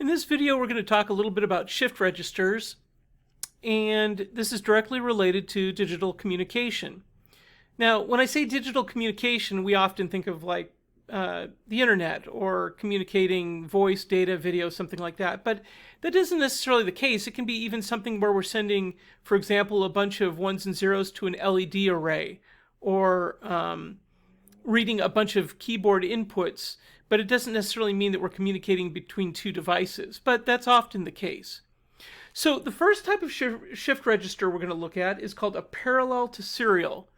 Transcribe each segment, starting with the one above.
this video, we're going to talk a little bit about shift registers, and this is directly related to digital communication. Now, when I say digital communication, we often think of like the internet or communicating voice, data, video, something like that. But that isn't necessarily the case. It can be even something where we're sending, for example, a bunch of ones and zeros to an LED array, or reading a bunch of keyboard inputs. But it doesn't necessarily mean that we're communicating between two devices. But that's often the case. So the first type of shift register we're going to look at is called a parallel to serial.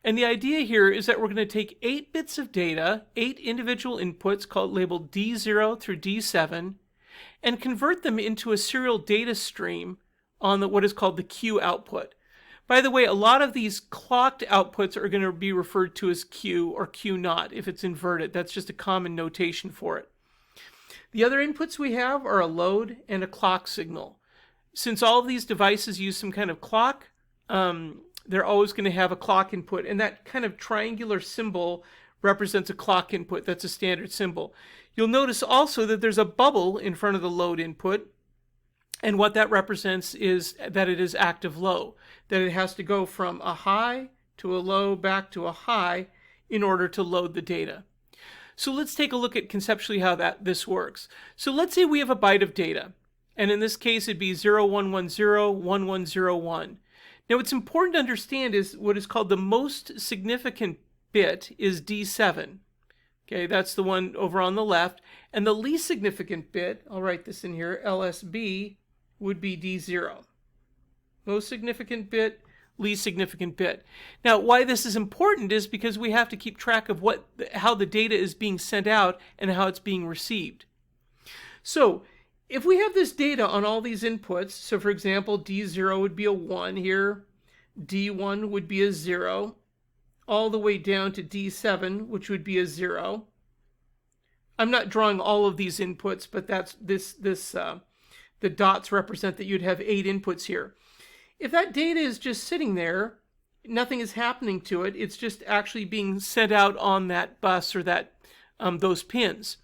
And the idea here is that we're going to take 8 bits of data, 8 individual inputs labeled D0 through D7, and convert them into a serial data stream on what is called the Q output. By the way, a lot of these clocked outputs are going to be referred to as Q or Q naught if it's inverted. That's just a common notation for it. The other inputs we have are a load and a clock signal. Since all of these devices use some kind of clock, they're always going to have a clock input, and that kind of triangular symbol represents a clock input. That's a standard symbol. You'll notice also that there's a bubble in front of the load input, and what that represents is that it is active low, that it has to go from a high to a low back to a high in order to load the data. So let's take a look at conceptually how this works. So let's say we have a byte of data, and in this case it'd be 0110 1101. Now, what's important to understand is what is called the most significant bit is D7. Okay, that's the one over on the left. And the least significant bit, I'll write this in here, LSB, would be D0. Most significant bit, least significant bit. Now, why this is important is because we have to keep track of how the data is being sent out and how it's being received. So, if we have this data on all these inputs, so for example, D0 would be a 1 here, D1 would be a 0, all the way down to D7, which would be a 0. I'm not drawing all of these inputs, but that's the dots represent that you'd have 8 inputs here. If that data is just sitting there, nothing is happening to it, it's just actually being sent out on that bus or those pins.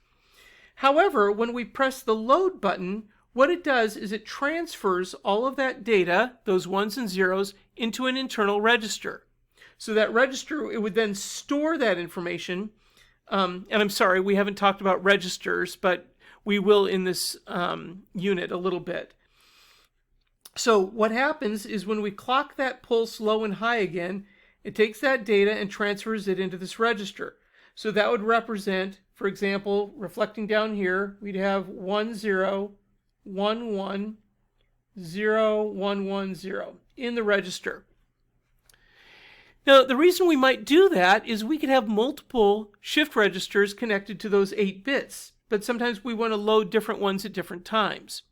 However, when we press the load button, what it does is it transfers all of that data, those ones and zeros, into an internal register. So that register, it would then store that information. And I'm sorry, we haven't talked about registers, but we will in this unit a little bit. So what happens is when we clock that pulse low and high again, it takes that data and transfers it into this register. So that would represent, for example, reflecting down here, we'd have 1 0 1 1 0 1 1 0 in the register. Now, the reason we might do that is we could have multiple shift registers connected to those 8 bits, but sometimes we want to load different ones at different times.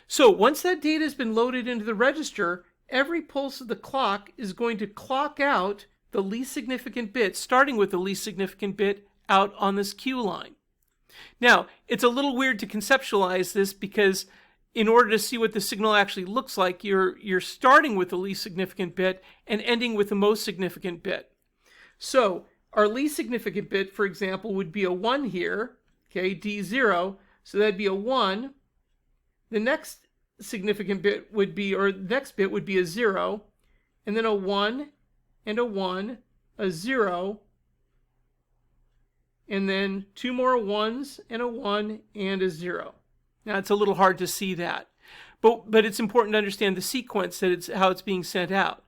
So once that data has been loaded into the register, every pulse of the clock is going to clock out the least significant bit, starting with the least significant bit out on this Q line. Now, it's a little weird to conceptualize this because in order to see what the signal actually looks like, you're starting with the least significant bit and ending with the most significant bit. So our least significant bit, for example, would be a 1 here, okay, D0, so that'd be a 1. The next significant bit would be, or the next bit would be a 0, and then a 1, and a 1, a 0, and then 2 more 1s, and a 1, and a 0. Now, it's a little hard to see that, but it's important to understand the sequence, how it's being sent out.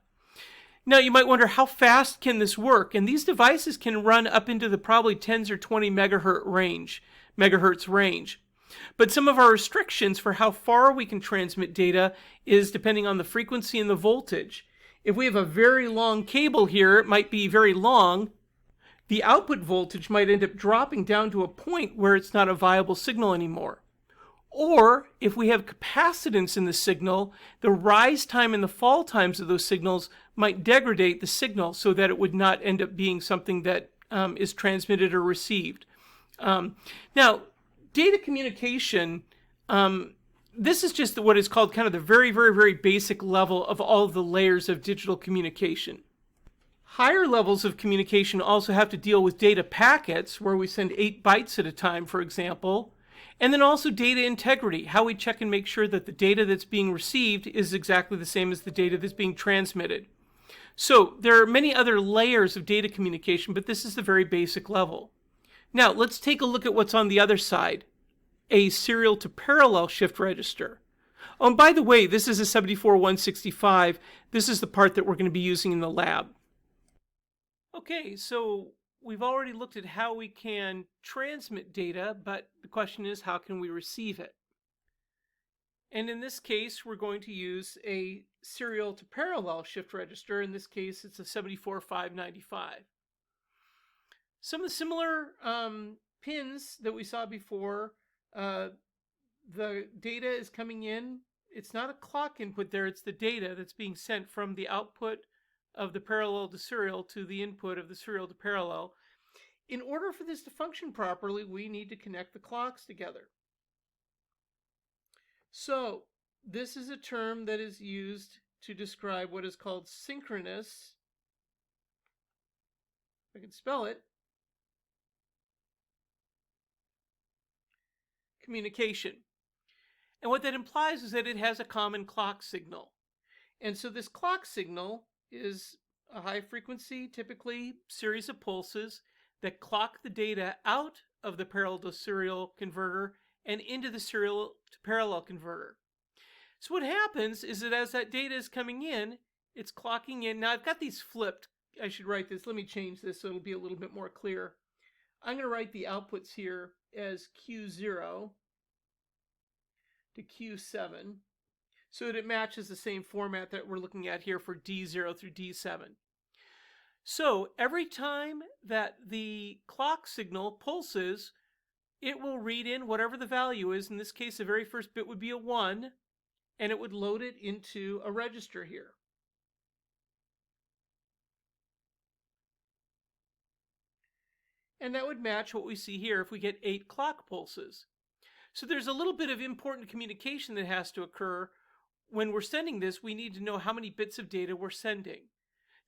Now, you might wonder, how fast can this work? And these devices can run up into the probably 10s or 20 megahertz range. But some of our restrictions for how far we can transmit data is depending on the frequency and the voltage. If we have a very long cable here, it might be very long. The output voltage might end up dropping down to a point where it's not a viable signal anymore. Or if we have capacitance in the signal, the rise time and the fall times of those signals might degrade the signal so that it would not end up being something that is transmitted or received. Now, data communication, this is just what is called kind of the very, very, very basic level of all of the layers of digital communication. Higher levels of communication also have to deal with data packets, where we send 8 bytes at a time, for example. And then also data integrity, how we check and make sure that the data that's being received is exactly the same as the data that's being transmitted. So there are many other layers of data communication, but this is the very basic level. Now let's take a look at what's on the other side, a serial to parallel shift register. Oh, and by the way, this is a 74165. This is the part that we're going to be using in the lab. Okay, so we've already looked at how we can transmit data, but the question is, how can we receive it? And in this case, we're going to use a serial to parallel shift register. In this case, it's a 74595. Some of the similar pins that we saw before, the data is coming in. It's not a clock input there, it's the data that's being sent from the output of the parallel to serial to the input of the serial to parallel. In order for this to function properly, we need to connect the clocks together. So this is a term that is used to describe what is called synchronous, if I can spell it, communication. And what that implies is that it has a common clock signal. And so this clock signal is a high frequency, typically series of pulses that clock the data out of the parallel to serial converter and into the serial to parallel converter. So what happens is that as that data is coming in, it's clocking in. Now I've got these flipped. I should write this. Let me change this so it'll be a little bit more clear. I'm going to write the outputs here as Q0 to Q7 so that it matches the same format that we're looking at here for D0 through D7. So every time that the clock signal pulses, it will read in whatever the value is. In this case, the very first bit would be a 1, and it would load it into a register here. And that would match what we see here if we get 8 clock pulses. So there's a little bit of important communication that has to occur. When we're sending this, we need to know how many bits of data we're sending.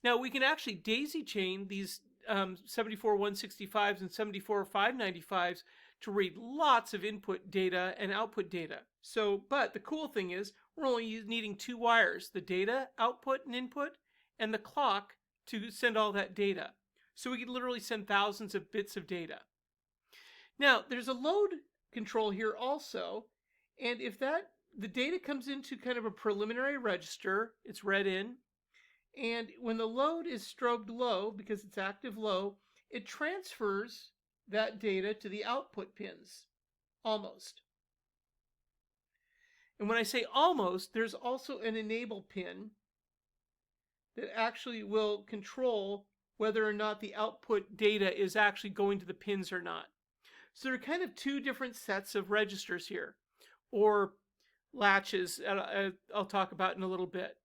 Now we can actually daisy chain these 74165s and 74595s to read lots of input data and output data. So, but the cool thing is we're only needing 2 wires, the data output and input, and the clock to send all that data. So we can literally send thousands of bits of data. Now there's a load control here also, and if the data comes into kind of a preliminary register, it's read in, and when the load is strobed low, because it's active low, it transfers that data to the output pins, almost. And when I say almost, there's also an enable pin that actually will control whether or not the output data is actually going to the pins or not. So there are kind of 2 different sets of registers here, or latches I'll talk about in a little bit.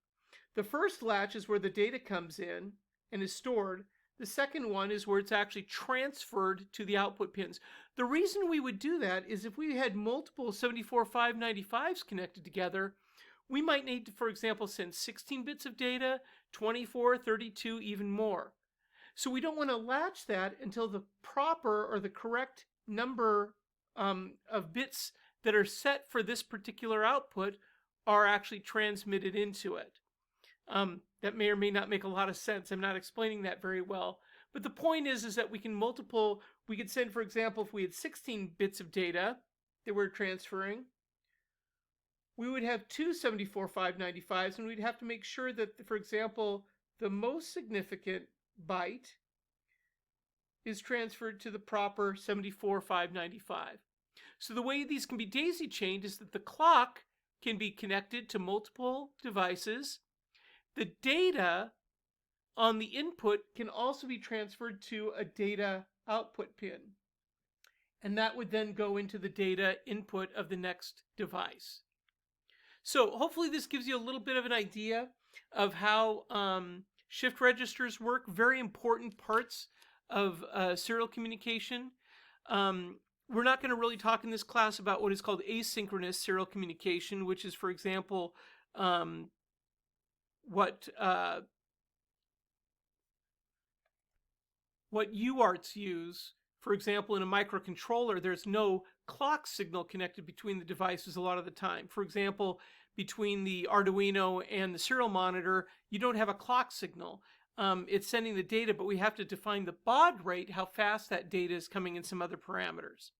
The first latch is where the data comes in and is stored. The second one is where it's actually transferred to the output pins. The reason we would do that is if we had multiple 74595s connected together, we might need to, for example, send 16 bits of data, 24, 32, even more. So we don't want to latch that until the proper or the correct number of bits that are set for this particular output are actually transmitted into it. That may or may not make a lot of sense. I'm not explaining that very well. But the point is that we could send, for example, if we had 16 bits of data that we're transferring, we would have 2 74595s, and we'd have to make sure that, for example, the most significant byte is transferred to the proper 74595. So the way these can be daisy chained is that the clock can be connected to multiple devices. The data on the input can also be transferred to a data output pin. And that would then go into the data input of the next device. So hopefully this gives you a little bit of an idea of how shift registers work, very important parts of serial communication. We're not going to really talk in this class about what is called asynchronous serial communication, which is, for example, what UARTs use. For example, in a microcontroller, there's no clock signal connected between the devices a lot of the time. For example, between the Arduino and the serial monitor, you don't have a clock signal. It's sending the data, but we have to define the baud rate, how fast that data is coming in some other parameters.